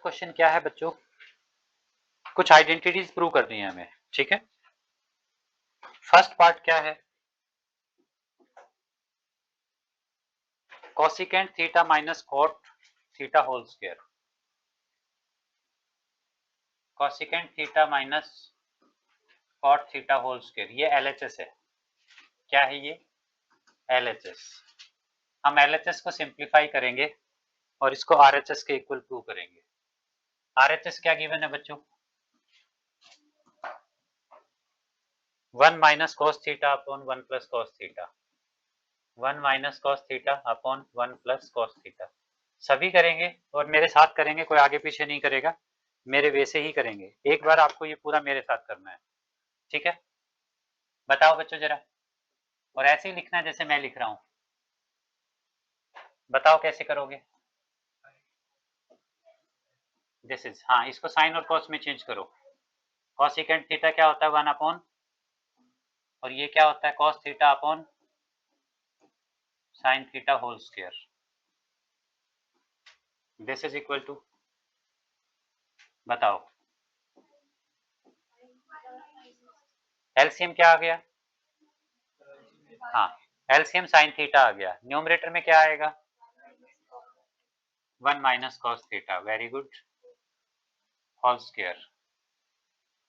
Question क्या है बच्चों, कुछ आइडेंटिटीज प्रूव करनी है हमें, ठीक है। फर्स्ट पार्ट क्या है, cosecant theta minus cot theta whole square, cosecant theta minus cot theta whole square, ये एलएचएस है। क्या है ये, एलएचएस। हम एलएचएस को सिंप्लीफाई करेंगे और इसको आरएचएस के इक्वल प्रूव करेंगे। आरएचएस क्या गिवन है बच्चों, 1 minus cos theta upon 1 plus cos theta, 1 minus cos theta upon 1 plus cos theta. सभी करेंगे और मेरे साथ करेंगे, कोई आगे पीछे नहीं करेगा, मेरे वैसे ही करेंगे। एक बार आपको ये पूरा मेरे साथ करना है, ठीक है। बताओ बच्चों जरा, और ऐसे ही लिखना है जैसे मैं लिख रहा हूं। बताओ कैसे करोगे। दिस इज, हाँ इसको साइन और कॉस में चेंज करो। कॉसिकेंट थीटा क्या होता है, 1 अपॉन, और ये क्या होता है, cos theta upon sine theta whole square. This is equal to, बताओ एलसीएम क्या आ गया, हाँ एलसीएम साइन थीटा आ गया। न्यूमरेटर में क्या आएगा, 1 minus cos theta, very good, whole square.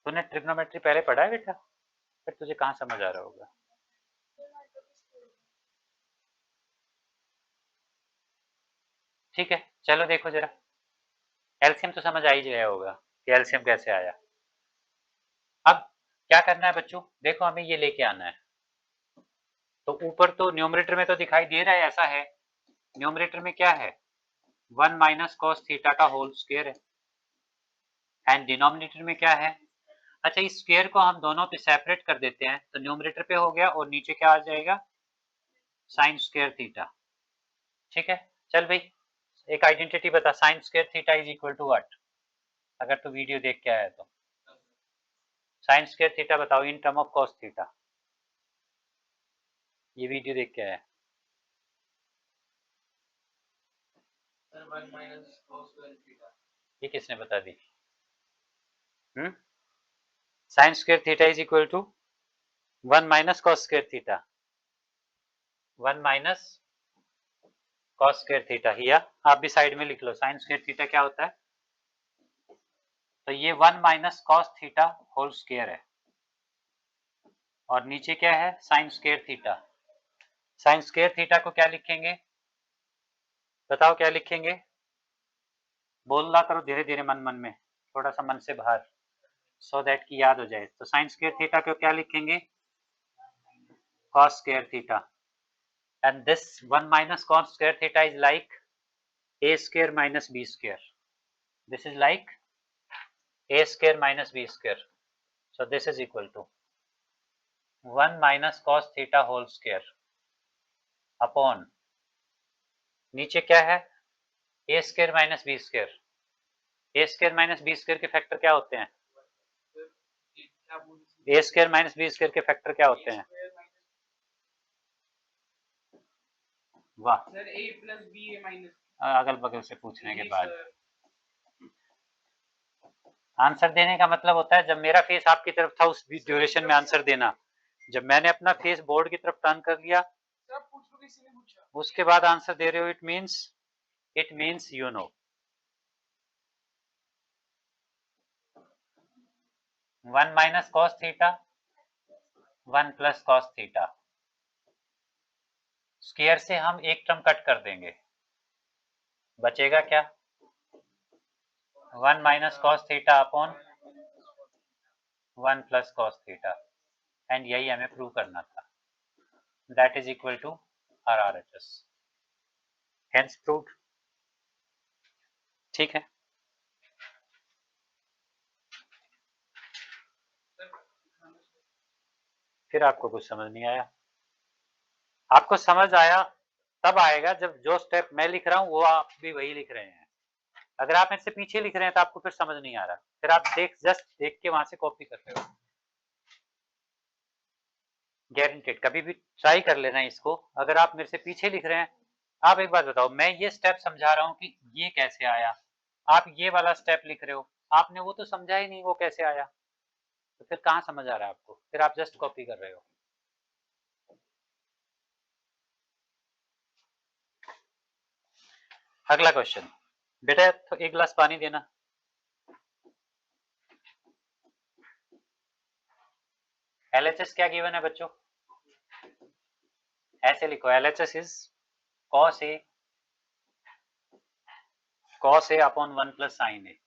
तूने ट्रिग्नोमेट्री पहले पढ़ा है बेटा, फिर तुझे कहाँ समझ आ रहा होगा। ठीक है चलो देखो जरा, एलसीएम तो समझ आ ही गया होगा कि एलसीएम कैसे आया। अब क्या करना है बच्चों, देखो हमें ये लेके आना है। तो ऊपर तो न्यूमरेटर में तो दिखाई दे रहा है ऐसा है, न्यूमरेटर में क्या है, 1 माइनस कॉस थीटा का होल स्क्वायर है, एंड डिनोमिनेटर में क्या है, अच्छा इस स्क्वायर को हम दोनों पे सेपरेट कर देते हैं तो न्यूमरेटर पे हो गया और नीचे क्या आ जाएगा, साइन स्क्वायर थीटा। ठीक है चल भाई, एक आइडेंटिटी बता, sine square theta is equal to what, अगर तू वीडियो देख के आया तो साइन स्क्वायर थीटा बताओ in term of cos theta, ये वीडियो देख के आया। ये किसने बता दी, sine square theta is equal to 1 minus cos square theta, 1 minus cos square theta, या आप भी साइड में लिख लो साइन स्क्वायर थीटा क्या होता है, तो ये 1 minus cos theta whole square है, और नीचे क्या है, sine square theta. Sine square theta को क्या लिखेंगे, बताओ क्या लिखेंगे, बोल रहा करो धीरे धीरे मन मन में, थोड़ा सा मन से बाहर, सो दैट की याद हो जाए। तो साइन स्क्वायर थीटा को क्या लिखेंगे, cos square theta, and this 1 minus cos square theta is like a square minus b square, this is like a square minus b square, so this is equal to 1 minus cos theta whole square upon, नीचे क्या है, a square minus b square, a square minus b square के factor क्या होते हैं, a square minus b square के factor क्या होते हैं, वाह sir, a plus B A minus, अगल बगल से पूछने के बाद आंसर देने का मतलब होता है जब मेरा फेस आपकी तरफ था उस ड्यूरेशन में आंसर देना, जब मैंने अपना फेस बोर्ड की तरफ टर्न कर लिया उसके बाद आंसर दे रहे हो, it means you know. 1 minus cos theta 1 plus cos theta, square से हम एक टर्म कट कर देंगे, बचेगा क्या, 1 minus cos theta upon 1 plus cos theta, and यही हमें प्रूव करना था, that is equal to RRHS, hence proved. ठीक है, फिर आपको कुछ समझ नहीं आया, आपको समझ आया तब आएगा जब जो स्टेप मैं लिख रहा हूं वो आप भी वही लिख रहे हैं। अगर आप मेरे से पीछे लिख रहे हैं तो आपको फिर समझ नहीं आ रहा, फिर आप जस्ट देख के वहां से कॉपी कर रहे हो। गारंटेड, कभी भी ट्राई कर लेना इसको, अगर आप मेरे से पीछे लिख रहे हैं, आप एक बात बताओ, मैं ये स्टेप समझा रहा हूं कि ये कैसे आया, आप ये वाला स्टेप लिख रहे हो, आपने वो तो समझा ही नहीं वो कैसे आया, तो फिर कहाँ समझ आ रहा है आपको, फिर आप जस्ट कॉपी कर रहे हो। अगला क्वेश्चन, बेटा तो एक गिलास पानी देना। LHS क्या गिवन है बच्चों, ऐसे लिखो, LHS is cos A upon 1 plus sine A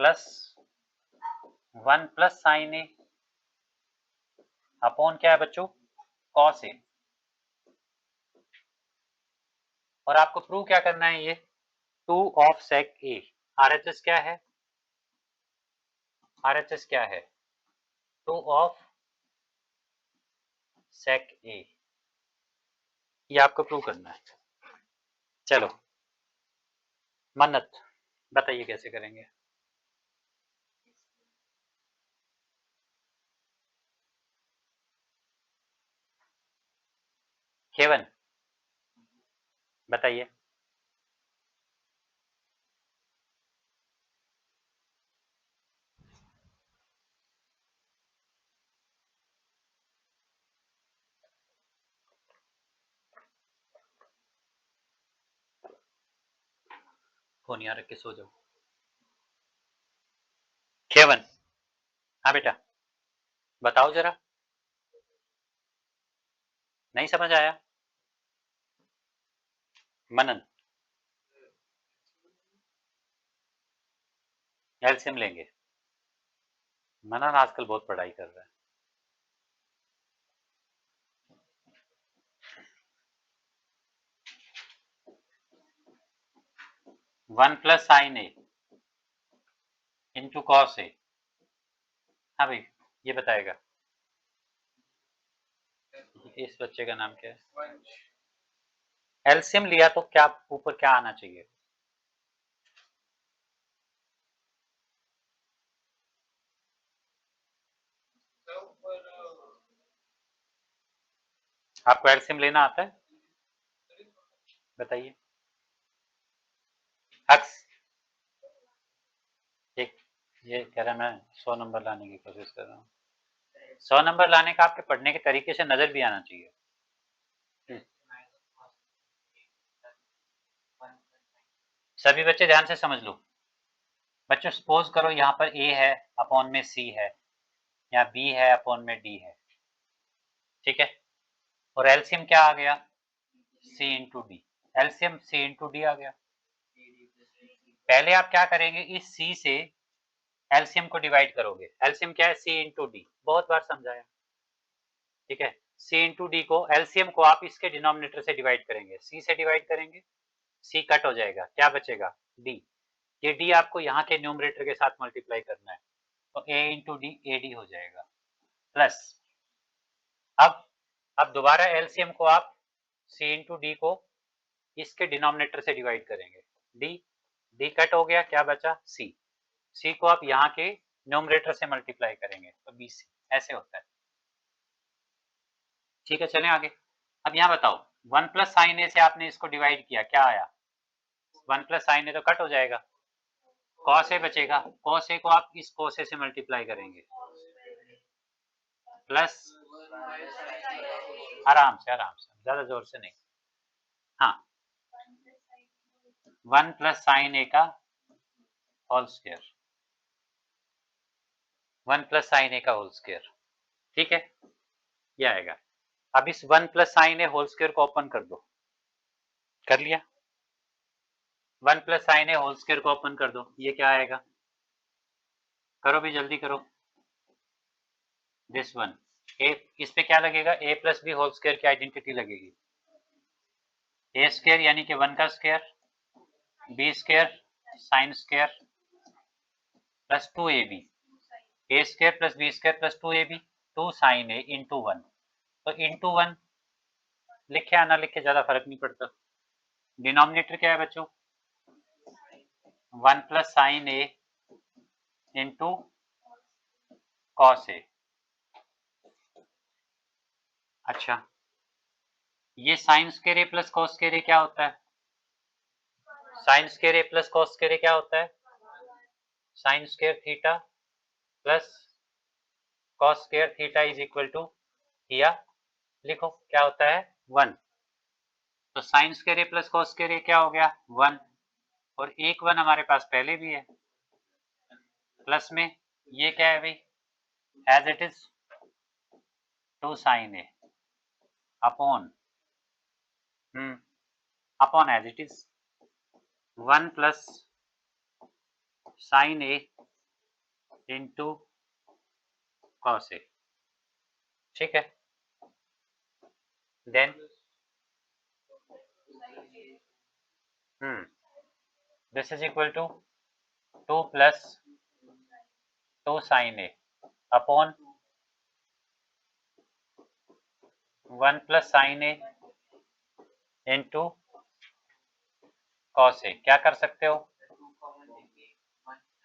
plus 1 plus sine a upon क्या है बच्चों, cos A। और आपको प्रूव क्या करना है, ये 2 ऑफ सेक ए। RHS क्या है, RHS क्या है, 2 ऑफ सेक ए, ये आपको प्रूव करना है। चलो मन्नत बताइए कैसे करेंगे। केवन बताइए। फोन यहाँ रख के सो जाओ। केवन, हाँ बेटा बताओ जरा, नहीं समझ आया। मनन, एलसीएम लेंगे। मनन आजकल बहुत पढ़ाई कर रहा है। 1 प्लस साइन ए इंटू कॉस ए। हाँ भाई ये बताएगा। इस बच्चे का नाम क्या है, एलसीएम लिया तो क्या ऊपर क्या आना चाहिए, आपको एलसीएम लेना आता है, बताइए। अक्स एक, ये कह रहा मैं 100 नंबर लाने की कोशिश कर रहा हूँ। 100 नंबर लाने का आपके पढ़ने के तरीके से नजर भी आना चाहिए। सभी बच्चे ध्यान से समझ लो। बच्चों सपोज करो यहाँ पर ए है अपॉन में सी है, या बी है अपॉन में डी है, ठीक है। और एलसीएम क्या आ गया, सी इंटू डी, एलसीएम सी इंटू डी आ गया। पहले आप क्या करेंगे, इस सी से एलसीएम को डिवाइड करोगे। एलसीएम क्या है, सी इंटू डी, बहुत बार समझाया, ठीक है। सी इंटू डी को, एलसीएम को आप इसके डिनोमिनेटर से डिवाइड करेंगे, सी से डिवाइड करेंगे, सी कट हो जाएगा, क्या बचेगा, डी। ये डी आपको यहाँ के न्यूमरेटर के साथ मल्टीप्लाई करना है, तो ए इंटू डी ए डी हो जाएगा, प्लस अब दोबारा एलसीएम को आप सी इंटू डी को इसके डिनोमिनेटर से डिवाइड करेंगे, डी, डी कट हो गया, क्या बचा, सी, सी को आप यहाँ के न्यूमरेटर से मल्टीप्लाई करेंगे तो बी सी, ऐसे होता है, ठीक है। चलें आगे। अब यहाँ बताओ, 1 प्लस साइन ए से आपने इसको डिवाइड किया, क्या आया, 1 प्लस साइन ए तो कट हो जाएगा, कॉस ए बचेगा, कॉस ए को आप इस कॉस ए से मल्टीप्लाई करेंगे, प्लस, आराम से ज्यादा जोर से नहीं, हाँ 1 प्लस साइन ए का होल स्क्वायर, 1 प्लस साइन ए का होल स्क्वायर, ठीक है, ये आएगा। अब इस 1 plus sine A whole square को ओपन कर दो, कर लिया, 1 plus sine A whole square को ओपन कर दो, ये क्या आएगा, करो भी जल्दी करो, दिस वन, ए इस पे क्या लगेगा, a plus b whole square की आइडेंटिटी लगेगी, ए स्क्वायर यानी कि 1 का square, b square sine square plus 2ab, a square plus b square plus 2ab, 2 sine A into 1, तो इंटू 1 लिखे या ना लिखे ज्यादा फर्क नहीं पड़ता। डिनोमिनेटर क्या है बच्चों, 1 plus sine A into cos A. अच्छा ये sine square A plus cos square A क्या होता है, sine square A plus cos square A क्या होता है? Sine square theta plus cos square theta is equal to, किया, लिखो क्या होता है? 1। तो sine square A plus cos square A क्या हो गया? 1। और एक 1 हमारे पास पहले भी है, प्लस में ये क्या है भाई? As it is 2 sine a upon upon as it is 1 plus sine A into cos a. ठीक है, then this is equal to 2 plus 2 sine a upon 1 plus sine A into cos a. क्या कर सकते हो?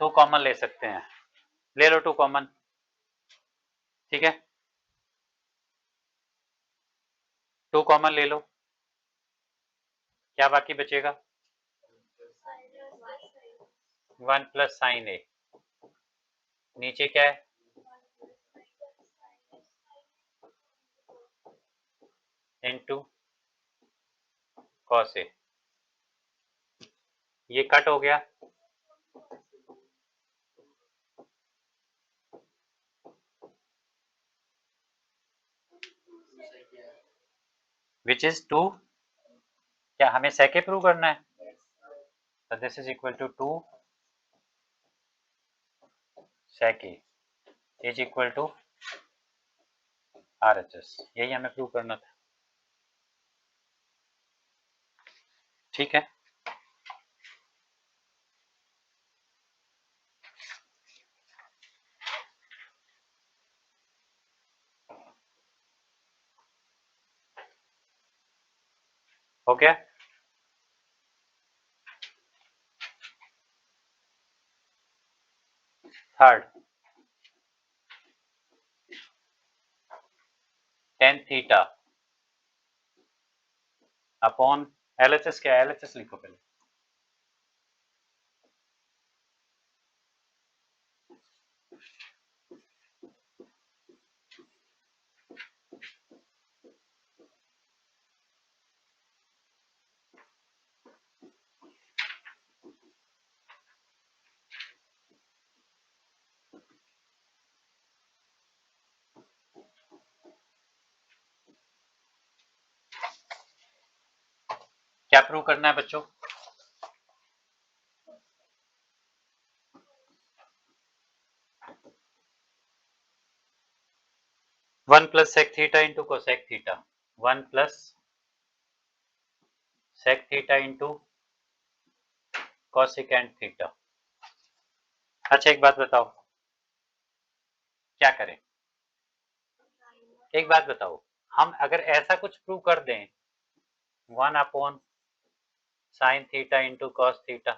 2 common ले सकते हैं, ले लो 2 कॉमन। ठीक है, 2 कॉमन ले लो, क्या बाकी बचेगा? 1 प्लस साइन ए, नीचे क्या है? इंटू कॉस ए। ये कट हो गया, विच इज 2। क्या हमें सेके प्रूव करना है? तो दिस इज इक्वल टू 2 सेके इज इक्वल टू RHS। यही हमें प्रूव करना था। ठीक है, हो गया। Third, tan theta upon LHS। क्या है LHS? लिखो पहले। क्या प्रूव करना है बच्चों? One plus sec theta into cosec theta, 1 plus sec theta into cosecant theta. अच्छा एक बात बताओ, क्या करें? एक बात बताओ, हम अगर ऐसा कुछ प्रूव कर दें 1 upon sine theta into cos theta,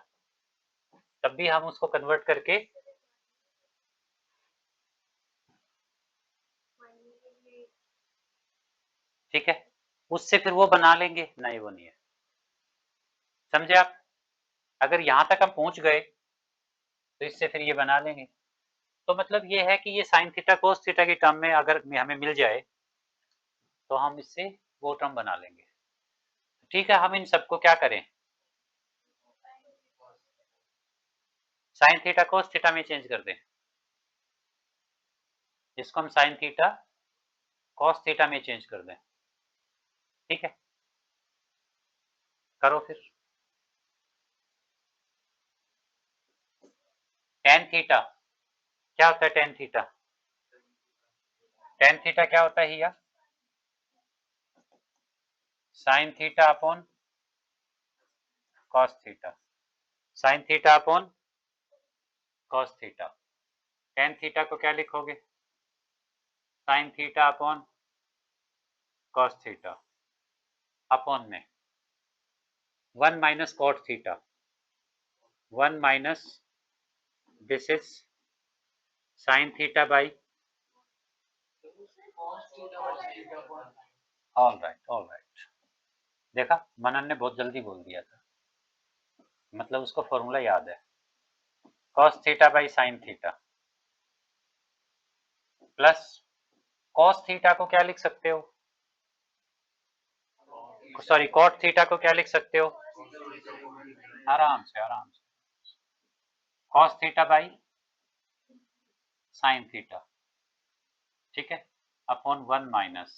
तब भी हम उसको कन्वर्ट करके ठीक है उससे फिर वो बना लेंगे। नहीं वो नहीं है, समझे आप? अगर यहां तक हम पहुंच गए तो इससे फिर ये बना लेंगे। तो मतलब ये है कि ये साइन थीटा कोस थीटा की टर्म में अगर हमें मिल जाए तो हम इससे वो टर्म बना लेंगे। ठीक है, हम इन सबको क्या करें? साइन थीटा कोस थीटा में चेंज कर दें, इसको हम साइन थीटा कॉस थीटा में चेंज कर दें। ठीक है, करो फिर। टेन थीटा क्या होता है? टेन थीटा, टेन थीटा क्या होता है? या sine theta upon cos theta, sine theta upon cos theta. Tan theta को क्या लिखोगे? Sine theta upon cos theta upon में 1 minus cot theta, 1 minus this is sine theta by all right. देखा, मनन ने बहुत जल्दी बोल दिया था। मतलब उसको फॉर्मूला याद है, cos theta by sine theta plus cos theta को क्या लिख सकते हो, सॉरी cot थीटा को क्या लिख सकते हो, आराम से cos theta by sine theta, ठीक है, अपॉन 1 माइनस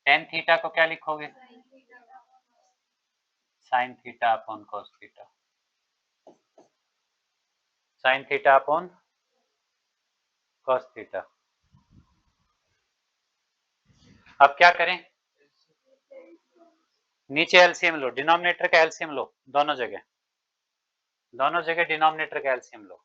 टेन थीटा को क्या लिखोगे, sine theta upon cos theta, sine theta upon cos theta. अब क्या करें, नीचे एलसीएम लो, डिनोमिनेटर का एलसीएम लो, दोनों जगह डिनोमिनेटर का एलसीएम लो।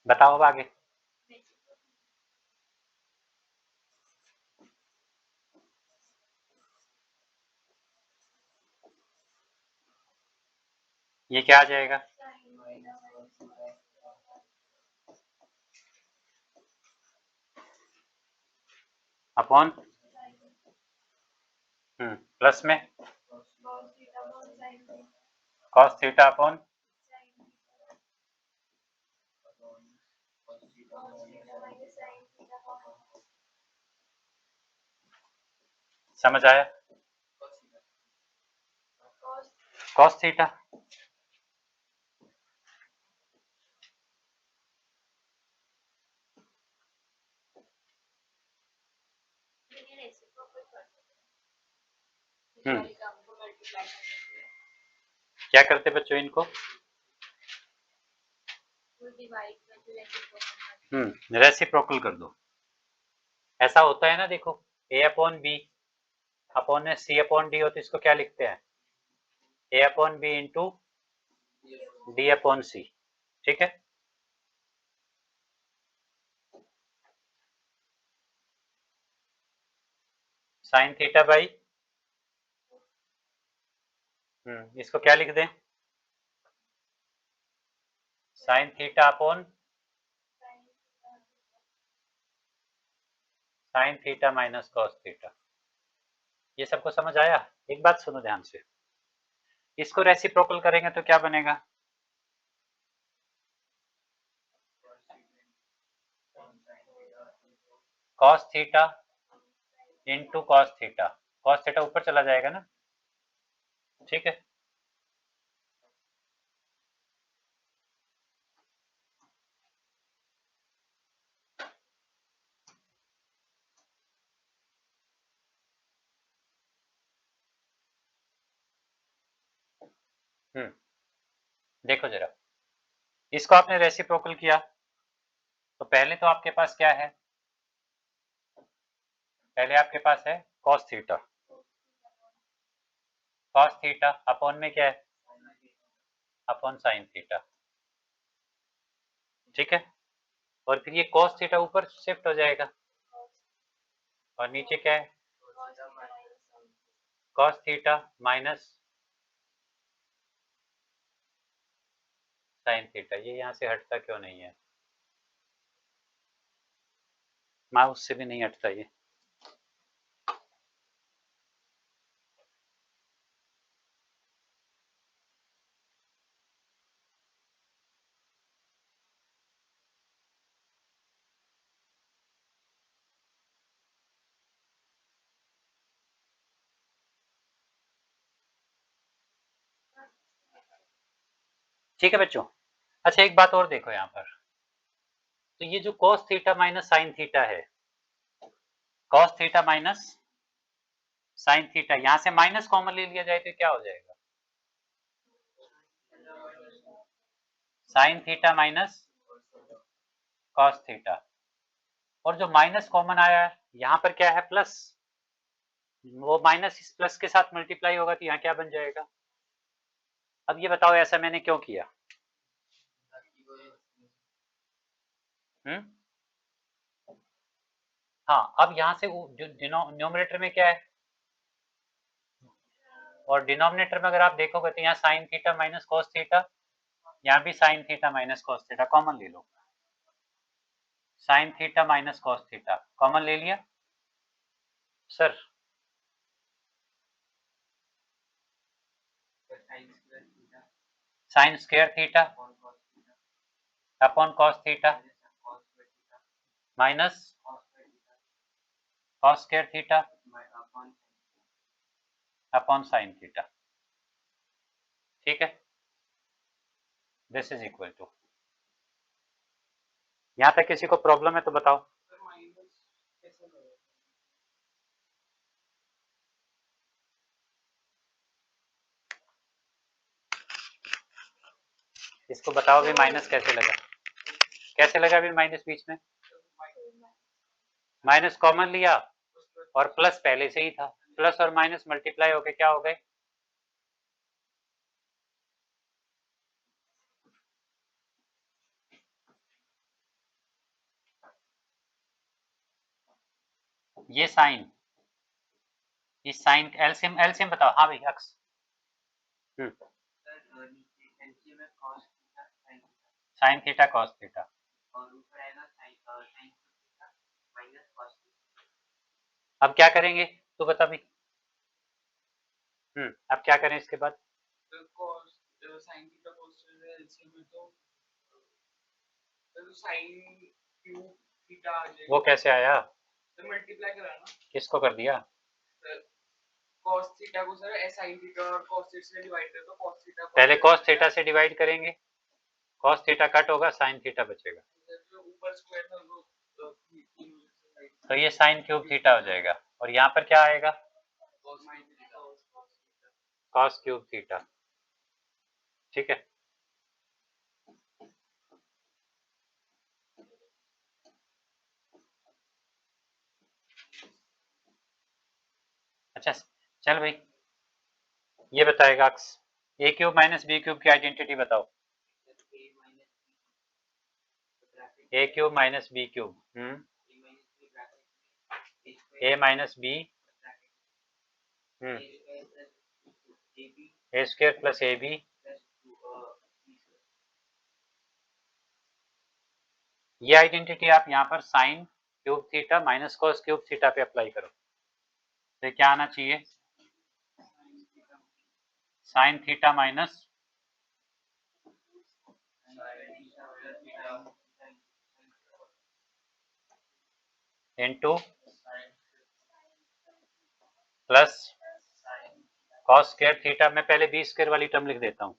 बताओ अब आगे। ये क्या आ जाएगा, अपॉन प्लस में cos थीटा अपॉन, समझ आया, cos थीटा, क्या करते बच्चों इनको, रेसिप्रोकल कर दो। ऐसा होता है ना, देखो a अपॉन बी अपॉन में सी अपॉन डी हो तो इसको क्या लिखते हैं, a upon b into d upon c, ठीक है। साइन थीटा बाई, इसको क्या लिख दें, sine theta upon sine theta minus cos theta. ये सबको समझ आया। एक बात सुनो ध्यान से, इसको रेसिप्रोकल करेंगे तो क्या बनेगा, cos theta into cos theta, cos theta ऊपर चला जाएगा ना, ठीक है। देखो जरा, इसको आपने रेसिप्रोकल किया तो पहले तो आपके पास क्या है, पहले आपके पास है cos theta, cos theta upon में क्या है, अपॉन साइन थीटा, ठीक है। और फिर ये cos थीटा ऊपर शिफ्ट हो जाएगा और नीचे क्या है, cos theta minus sine theta. ये यहाँ से हटता क्यों नहीं है, माउस से भी नहीं हटता ये। ठीक है बच्चों। अच्छा एक बात और देखो यहाँ पर, तो ये जो cos theta minus sine theta है, cos theta minus sine theta, यहां से माइनस कॉमन ले लिया जाए तो क्या हो जाएगा? Sign theta minus cos theta. और जो माइनस कॉमन आया है यहाँ पर क्या है? प्लस। वो माइनस इस प्लस के साथ मल्टीप्लाई होगा तो यहाँ क्या बन जाएगा? अब ये बताओ ऐसा मैंने क्यों किया? हाँ, अब यहाँ से न्यूमरेटर में क्या है और डिनोमिनेटर में अगर आप देखोगे तो यहाँ sine theta minus cos theta, यहाँ भी sine theta minus cos theta, common ले लो। Sine theta minus cos theta common ले लिया sir. Sine square theta upon cos theta minus cos square theta upon sine theta. ठीक है, this is equal to. यहाँ तक किसी को प्रॉब्लम है तो बताओ। इसको बताओ भी माइनस कैसे लगा? कैसे लगा भी माइनस बीच में? माइनस कॉमन लिया और प्लस पहले से ही था, प्लस और माइनस मल्टीप्लाई होके क्या हो गए? ये साइन, इस साइन एलसीएम, एलसीएम बताओ। हाँ भाई अक्स। Sine theta cos theta. अब क्या करेंगे तू बता भी। अब क्या करें इसके बाद? साइन थीटा cos एलसीएम में तो साइन क्यूब थीटा आ जाएगा। वो कैसे आया? तो मल्टीप्लाई कराना। किसको कर दिया? cos थीटा को सर sin थीटा और cos थीटा से डिवाइड कर दो। cos थीटा पहले cos थीटा से डिवाइड करेंगे, cos थीटा कट होगा, sin थीटा बचेगा, ऊपर स्क्वायर था वो तो ये sin क्यूब थीटा हो जाएगा। और यहाँ पर क्या आएगा? cos cube theta. ठीक है, अच्छा चल भाई, ये बताएगा अक्स, a cube minus b cube की आइडेंटिटी बताओ। A cube minus b cube, a minus b, a square plus a b. ये आइडेंटिटी आप यहाँ पर sine cube theta minus cos cube theta पे अप्लाई करो तो क्या आना चाहिए? Sine theta minus into plus cos square theta. मैं पहले बी स्क्वायर वाली टर्म लिख देता हूँ,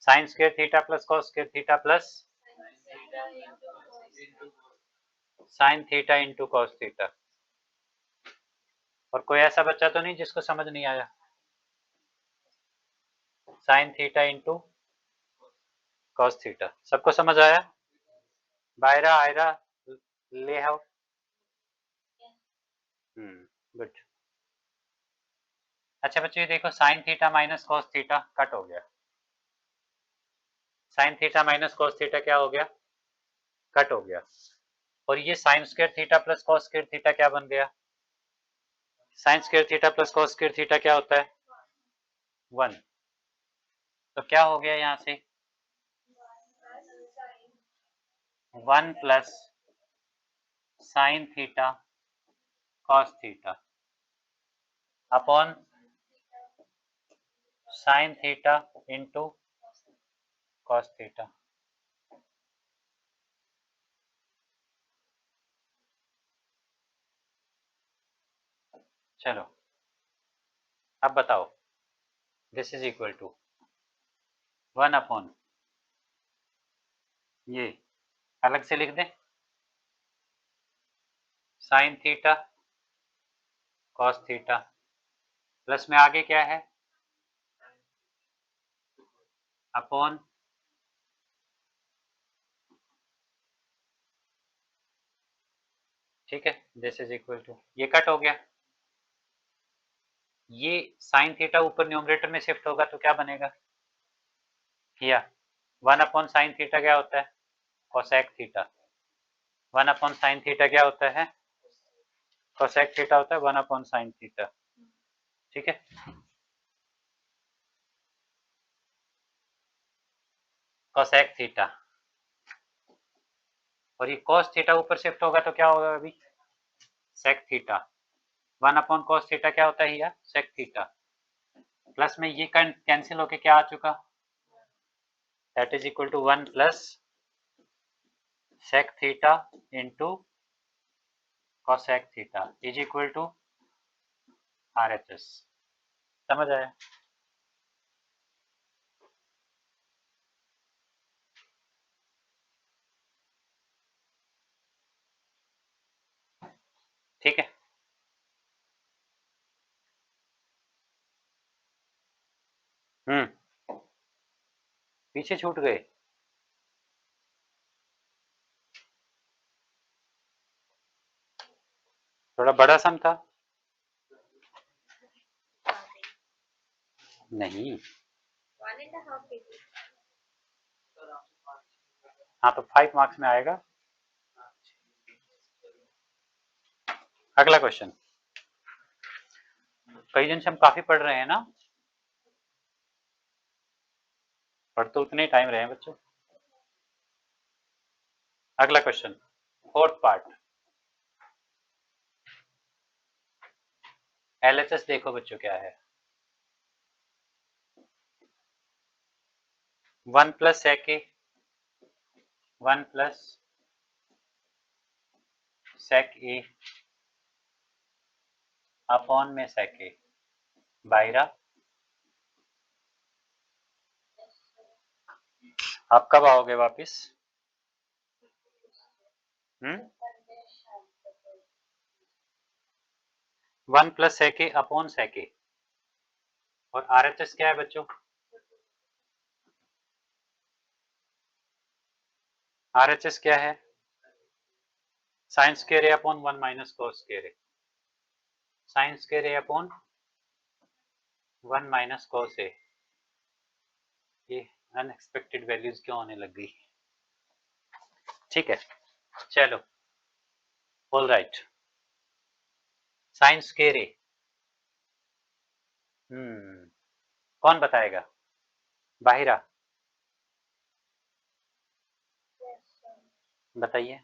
sign square theta plus cos square theta plus sine theta into cos theta. और कोई ऐसा बच्चा तो नहीं जिसको समझ नहीं आया? Sign theta into cos theta, सबको समझ आया? बायरा आयरा ले आओ। गुड। अच्छा बच्चों ये देखो, sign theta minus cos theta cut हो गया, sign theta minus cos theta क्या हो गया? कट हो गया। और ये sine square theta plus cos square theta क्या बन गया? Sign square theta plus cos square theta क्या होता है? 1। तो क्या हो गया यहाँ से? 1 plus sine theta cos theta upon sine theta into cos theta. चलो अब बताओ, this is equal to 1 upon ये अलग से लिख दें, sine theta cos theta, plus में आगे क्या है, अपॉन ठीक है, दिस इज इक्वल टू, ये कट हो गया, ये साइन थीटा ऊपर न्यूमरेटर में शिफ्ट होगा तो क्या बनेगा, या 1 अपॉन साइन थीटा क्या होता है, cosec theta, 1 upon sine theta क्या होता है, कोसेक थीटा होता है 1 अपॉन साइन थीटा, ठीक है। कोसेक थीटा, और ये कॉस थीटा ऊपर शिफ्ट होगा तो क्या होगा अभी, sec theta, 1 upon cos theta क्या होता है, या सेक थीटा, प्लस में ये कैंसिल होके क्या आ चुका, that is equal to 1 plus sec theta into cosec theta is equal to RHS, समझ आया। ठीक है, पीछे छूट गए, थोड़ा बड़ा सम था, नहीं, हाँ तो 5 मार्क्स में आएगा। अगला क्वेश्चन, कई दिन से हम काफी पढ़ रहे हैं ना, पढ़ तो उतने ही टाइम रहे हैं बच्चों। अगला क्वेश्चन, फोर्थ पार्ट, LHS देखो बच्चों क्या है, 1 प्लस सेक ए, 1 प्लस सेक ए अपॉन में सेक ए, बायरा आप कब आओगे वापिस, 1 प्लस सेक ए अपॉन सेक ए, और RHS क्या है बच्चों, RHS क्या है, साइन स्क्वायर ए अपॉन 1 माइनस कॉस स्क्वायर ए, साइन स्क्वायर ए अपॉन 1 माइनस कॉस ए, ये अनएक्सपेक्टेड वैल्यूज क्यों होने लग गई, ठीक है, चलो ऑल राइट, साइन स्क्वायर ए, कौन बताएगा, बाहिरा बताइए,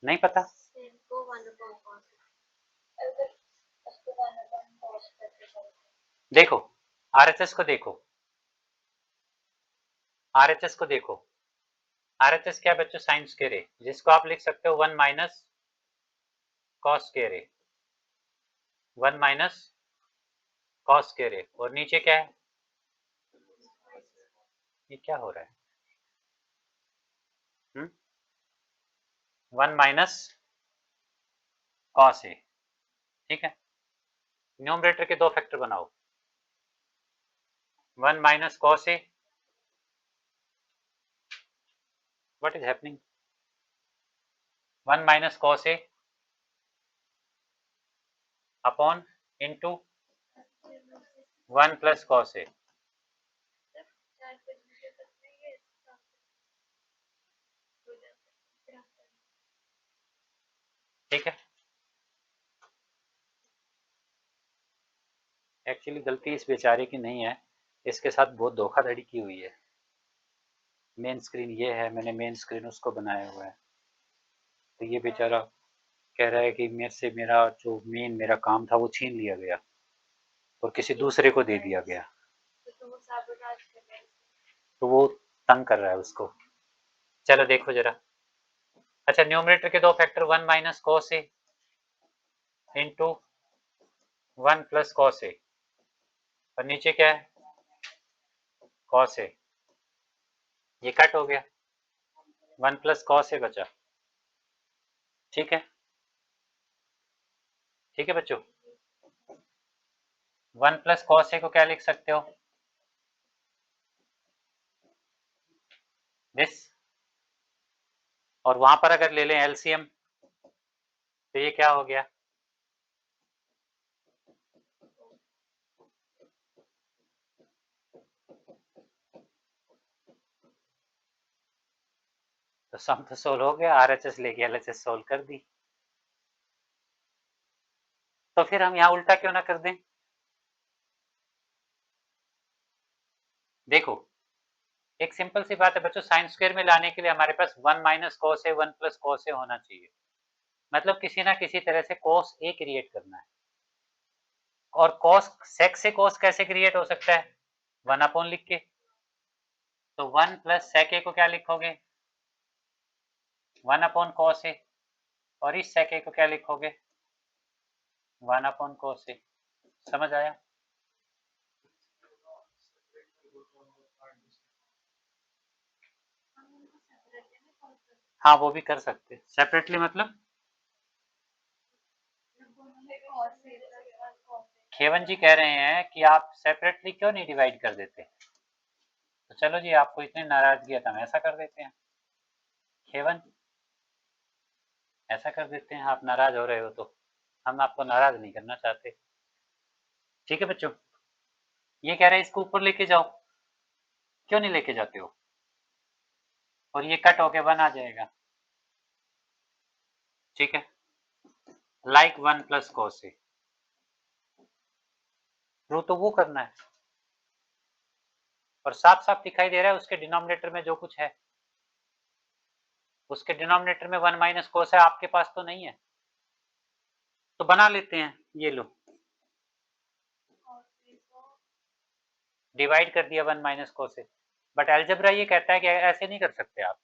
नहीं पता, देखो RHS को देखो, RHS को देखो, RHS क्या बच्चों, साइन स्क्वायर ए, जिसको आप लिख सकते हो 1 माइनस कॉस स्क्वायर ए, 1 माइनस कॉस स्क्वायर ए, और नीचे क्या है, ये क्या हो रहा है, 1 माइनस कॉस ए, ठीक है, न्यूमरेटर के दो फैक्टर बनाओ, 1 minus cos a, what is happening, 1 minus cos a upon into 1 plus cos a, ठीक है, एक्चुअली गलती इस बेचारे की नहीं है, इसके साथ बहुत धोखाधड़ी की हुई है, मेन स्क्रीन ये है, मैंने मेन स्क्रीन उसको बनाया हुआ है, तो ये बेचारा कह रहा है कि मेरे से मेरा जो मेन मेरा काम था वो छीन लिया गया और किसी दूसरे को दे दिया गया, तो वो तंग कर रहा है उसको, चलो देखो जरा, अच्छा न्यूमरेटर के दो फैक्टर 1 माइनस कॉस ए इंटू 1 प्लस कॉस ए, और नीचे क्या है, कॉस ए, ये कट हो गया, 1 प्लस कॉस ए बचा। ठीक है, ठीक है बच्चों, 1 प्लस कॉस ए को क्या लिख सकते हो, दिस, और वहां पर अगर ले लें एलसीएम तो ये क्या हो गया, तो सम तो सोल्व हो गया, आरएचएस लेके एलएचएस सोल्व कर दी। तो फिर हम यहाँ उल्टा क्यों ना कर दें, देखो एक सिंपल सी बात है बच्चों, साइन स्क्वायर में लाने के लिए हमारे पास 1 माइनस कॉस ए 1 प्लस कॉस ए होना चाहिए, मतलब किसी ना किसी तरह से कॉस ए क्रिएट करना है। और कॉस सेक से कॉस कैसे क्रिएट हो सकता है, 1 अपॉन लिख के, तो 1 प्लस सेक ए को क्या लिखोगे, 1 अपॉन कॉस ए, और इस सेक ए को क्या लिखोगे, 1 अपॉन कॉस ए। समझ आया, हाँ वो भी कर सकते, सेपरेटली मतलब खेवन जी कह रहे हैं कि आप सेपरेटली क्यों नहीं डिवाइड कर देते, तो चलो जी आपको इतनी नाराजगी है तो हम ऐसा कर देते हैं, खेवन ऐसा कर देते हैं, आप नाराज हो रहे हो तो हम आपको नाराज नहीं करना चाहते। ठीक है बच्चों, ये कह रहे हैं इसको ऊपर लेके जाओ, क्यों नहीं लेके जाते हो, और ये कट होके 1 आ जाएगा। ठीक है, लाइक 1 प्लस कॉस ए, रो तो वो करना है, और साफ साफ दिखाई दे रहा है उसके डिनोमिनेटर में जो कुछ है, उसके डिनोमिनेटर में 1 माइनस कोस है, आपके पास तो नहीं है, तो बना लेते हैं, ये लो डिवाइड कर दिया 1 माइनस कोस से, बट एलजेब्रा ये कहता है कि ऐसे नहीं कर सकते आप,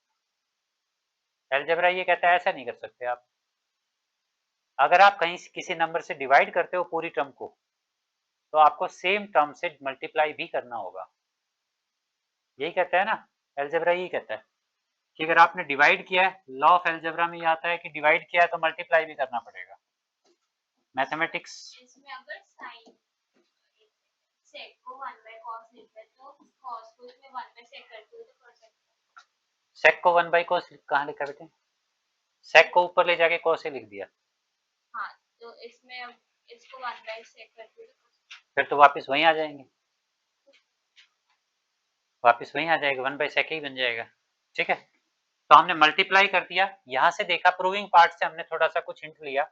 एलजेब्रा ये कहता है ऐसा नहीं कर सकते आप, अगर आप कहीं किसी नंबर से डिवाइड करते हो पूरी टर्म को, तो आपको सेम टर्म से मल्टीप्लाई भी करना होगा, यही कहता है ना, एलजेब्रा यही कहता है कि अगर आपने डिवाइड किया है, लॉ ऑफ एलजेब्रा में ये आता है कि डिवाइड किया है तो मल्टीप्लाई भी करना पड़ेगा, मैथमेटिक्स। इसमें अगर साइन सेक को 1 बाय कॉस लिखते हैं तो कॉस को इसमें 1 बाय सेक करते हुए तो कर सकते हैं। सेक को 1 बाय कॉस कहाँ लिखा बेटे, सेक को ऊपर ले जाके कॉस से लिख दिया, हाँ तो इसमें अब इसको 1 बाय सेक करते हुए फिर तो वापस वहीं आ जाएंगे, वापस वहीं आ जाएगा, 1 बाय सेक ही बन जाएगा। ठीक है, तो हमने मल्टीप्लाई कर दिया, यहां से देखा प्रूविंग पार्ट से हमने थोड़ा सा कुछ हिंट लिया,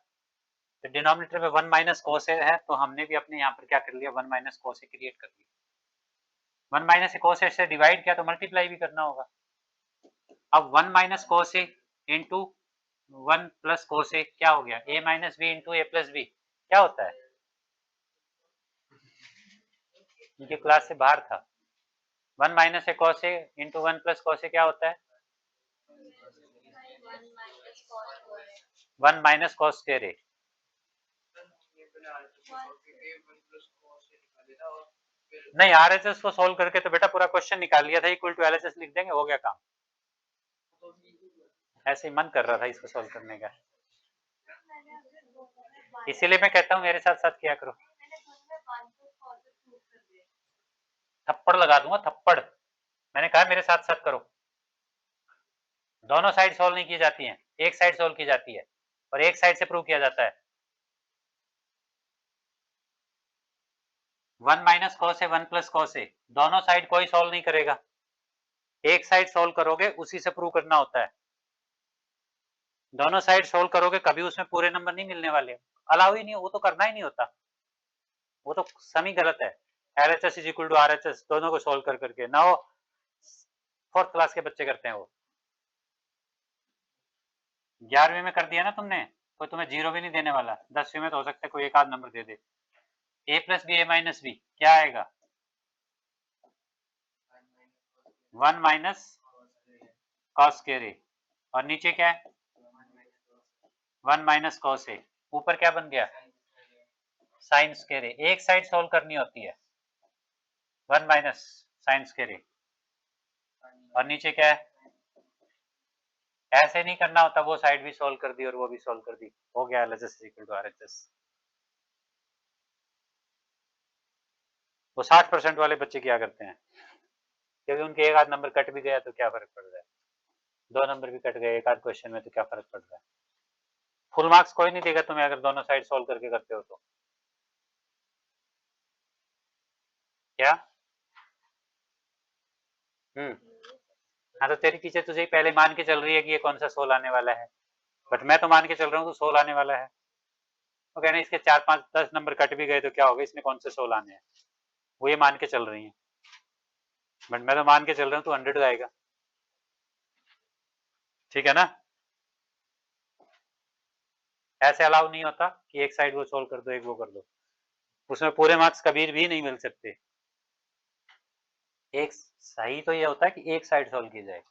तो डिनोमिनेटर में 1 माइनस कोस है, तो हमने भी अपने यहाँ पर क्या कर लिया, 1 माइनस कोस क्रिएट कर लिया, 1 माइनस कोस से डिवाइड किया तो मल्टीप्लाई भी करना होगा, अब 1 minus cos into 1 plus cos क्या हो गया, a minus B into A plus B, क्या होता है, इनके क्लास से बाहर था, 1 minus cos into 1 plus cos क्या होता है, 1 माइनस कॉस स्क्वायर ए, नहीं आरएचएस को सोल्व करके तो बेटा पूरा क्वेश्चन निकाल लिया था, इक्वल टू एलएचएस लिख देंगे, हो गया काम, ऐसे ही मन कर रहा था इसको सोल्व करने का, इसीलिए मैं कहता हूँ मेरे साथ साथ किया करो, थप्पड़ लगा दूंगा थप्पड़, मैंने कहा मेरे साथ साथ करो, दोनों साइड सोल्व नहीं की जाती हैं, एक साइड सोल्व की जाती है और एक साइड से प्रूव किया जाता है, 1 माइनस कॉस है 1 प्लस कॉस है, दोनों साइड कोई सोल्व नहीं करेगा, एक साइड सोल्व करोगे उसी से प्रूव करना होता है, दोनों साइड सोल्व करोगे कभी उसमें पूरे नंबर नहीं मिलने वाले, अलाउ ही नहीं, वो तो करना ही नहीं होता, वो तो समी गलत है, LHS is equal to RHS दोनों को सोल्व कर करके ना, वो 4th क्लास के बच्चे करते हैं, वो 11वीं में कर दिया ना तुमने, कोई तुम्हें जीरो भी नहीं देने वाला, 10वीं में तो हो सकता है कोई एक आध number they they, A plus B A minus B क्या आएगा, 1 माइनस कॉस स्क्वायर ए, और नीचे क्या है 1 माइनस कॉस ए, ऊपर क्या बन गया साइन स्क्वायर ए, एक साइड सोल्व करनी होती है, 1 माइनस साइन स्क्वायर ए, और नीचे क्या है, ऐसे नहीं करना होता, वो साइड भी सोल्व कर दी और वो भी सोल्व कर दी, हो गया LHS इक्वल टू RHS। वो 60% वाले बच्चे क्या करते हैं, क्योंकि उनके एक आध नंबर कट भी गया तो क्या फर्क पड़ रहा है, 2 नंबर भी कट गए एक आध क्वेश्चन में तो क्या फर्क पड़ रहा है, फुल मार्क्स कोई नहीं देगा तुम्हें अगर दोनों साइड सोल्व करके करते हो तो। क्या हाँ, तो तेरी टीचर तुझे पहले मान के चल रही है कि ये कौन सा 16 आने वाला है, बट मैं तो मान के चल रहा हूँ तो 16 आने वाला है, तो कहना इसके 4 5 10 नंबर कट भी गए तो क्या होगा, इसमें कौन से 16 आने हैं, वो ये मान के चल रही है, बट मैं तो मान के चल रहा हूँ तो 100 आएगा, ठीक है ना। ऐसे अलाउ नहीं होता कि एक साइड वो सोल्व कर दो एक वो कर दो, उसमें पूरे मार्क्स कभी भी नहीं मिल सकते। एक सही तो ये होता है कि एक साइड सोल्व की जाए,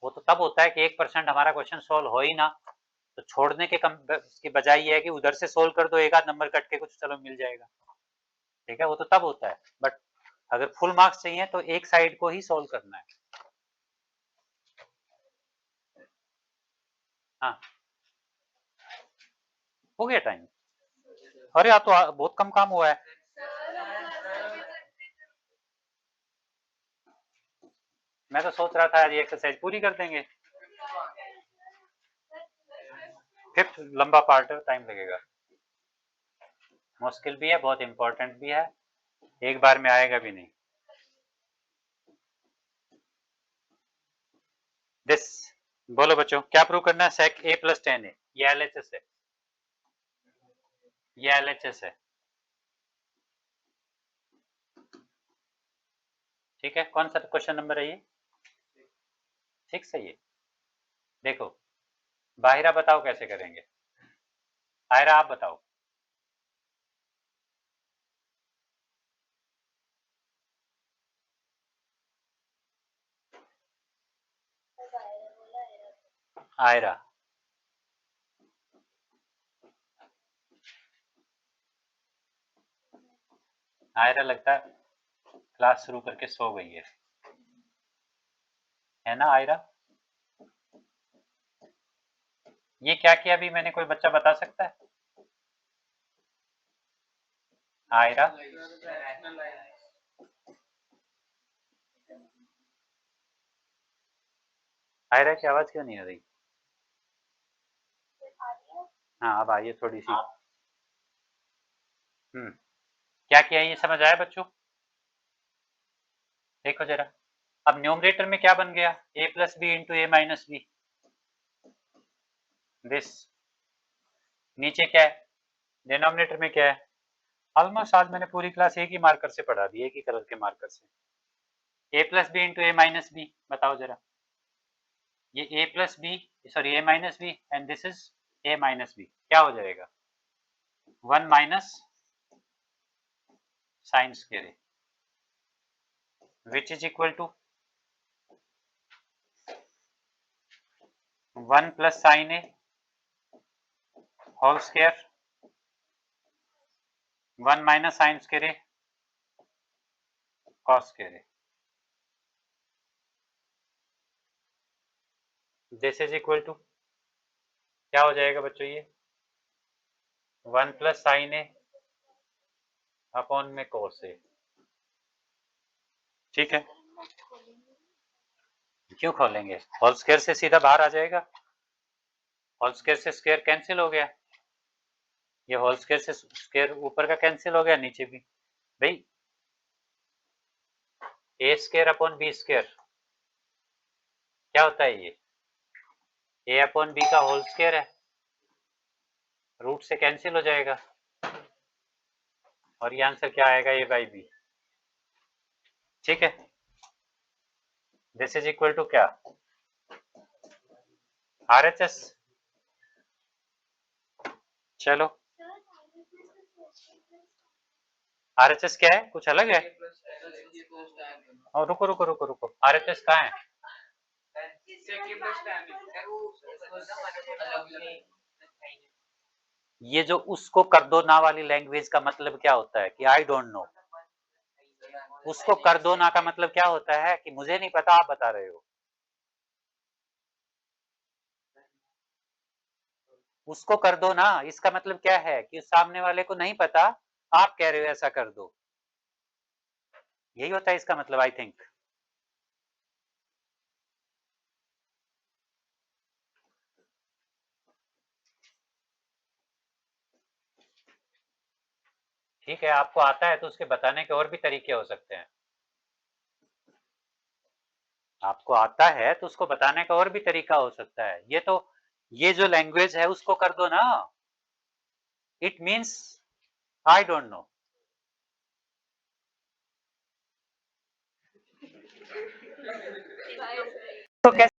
वो तो तब होता है कि 1% हमारा क्वेश्चन सोल्व हो ही ना, तो छोड़ने के कम की बजाय ये है कि उधर से सोल्व कर दो एक आध नंबर कट के कुछ चलो मिल जाएगा, ठीक है, वो तो तब होता है, बट अगर फुल मार्क्स चाहिए तो एक साइड को ही सोल्व करना है। हाँ हो गया टाइम, अरे आप तो बहुत कम काम हुआ है, मैं तो सोच रहा था ये एक्सरसाइज पूरी कर देंगे, फिफ्थ लंबा पार्ट है, टाइम लगेगा, मुश्किल भी है बहुत इंपॉर्टेंट भी है, एक बार में आएगा भी नहीं। दिस बोलो बच्चों क्या प्रूव करना है, sec a plus tan a, ये LHS है, ये LHS है, ठीक है। कौन सा क्वेश्चन नंबर है ये, 6 है ये। देखो बाहिरा बताओ कैसे करेंगे, आयरा आप बताओ। आयरा आयरा लगता है क्लास शुरू करके सो गई है ना आयरा, ये क्या किया अभी मैंने, कोई बच्चा बता सकता है आयरा, आयरा की आवाज क्यों नहीं आ रही, हाँ अब आइए थोड़ी सी, क्या किया ये समझ आया बच्चों, देखो जरा, अब न्यूमरेटर में क्या बन गया, a plus B into A minus B, this नीचे क्या है, डिनोमिनेटर में क्या है, ऑलमोस्ट आज मैंने पूरी क्लास एक ही मार्कर से पढ़ा दी, एक ही कलर के मार्कर से, a plus B into A minus B, बताओ जरा, ये a plus B sorry a minus B and this is a minus B, क्या हो जाएगा 1 minus sine square A which is equal to 1 plus sine A whole square 1 minus sine square A cos square A, this is equal to क्या हो जाएगा बच्चों ये 1 plus sine a upon में कोस ए, ठीक है, क्यों खोलेंगे, होल स्क्वायर से सीधा बाहर आ जाएगा, होल स्क्वायर से स्क्वायर कैंसिल हो गया, ये होल स्क्वायर से स्क्वायर ऊपर का कैंसिल हो गया नीचे भी, भाई ए स्क्वायर अपॉन बी स्क्वायर क्या होता है ये ए अपॉन बी का होल स्क्वायर है, रूट से कैंसिल हो जाएगा और ये आंसर क्या आएगा ए बाई बी, ठीक है, दिस इज इक्वल टू क्या RHS, चलो RHS क्या है कुछ अलग है, और रुको रुको रुको रुको RHS कहाँ है, ये जो उसको कर दो ना वाली लैंग्वेज का मतलब क्या होता है कि आई डोंट नो, उसको कर दो ना का मतलब क्या होता है कि मुझे नहीं पता, आप बता रहे हो। उसको कर दो ना, इसका मतलब क्या है कि सामने वाले को नहीं पता, आप कह रहे हो ऐसा कर दो, यही होता है इसका मतलब, आई थिंक। ठीक है, आपको आता है तो उसके बताने के और भी तरीके हो सकते हैं। आपको आता है तो उसको बताने का और भी तरीका हो सकता है। ये जो लैंग्वेज है उसको कर दो ना, it means I don't know. तो कैसे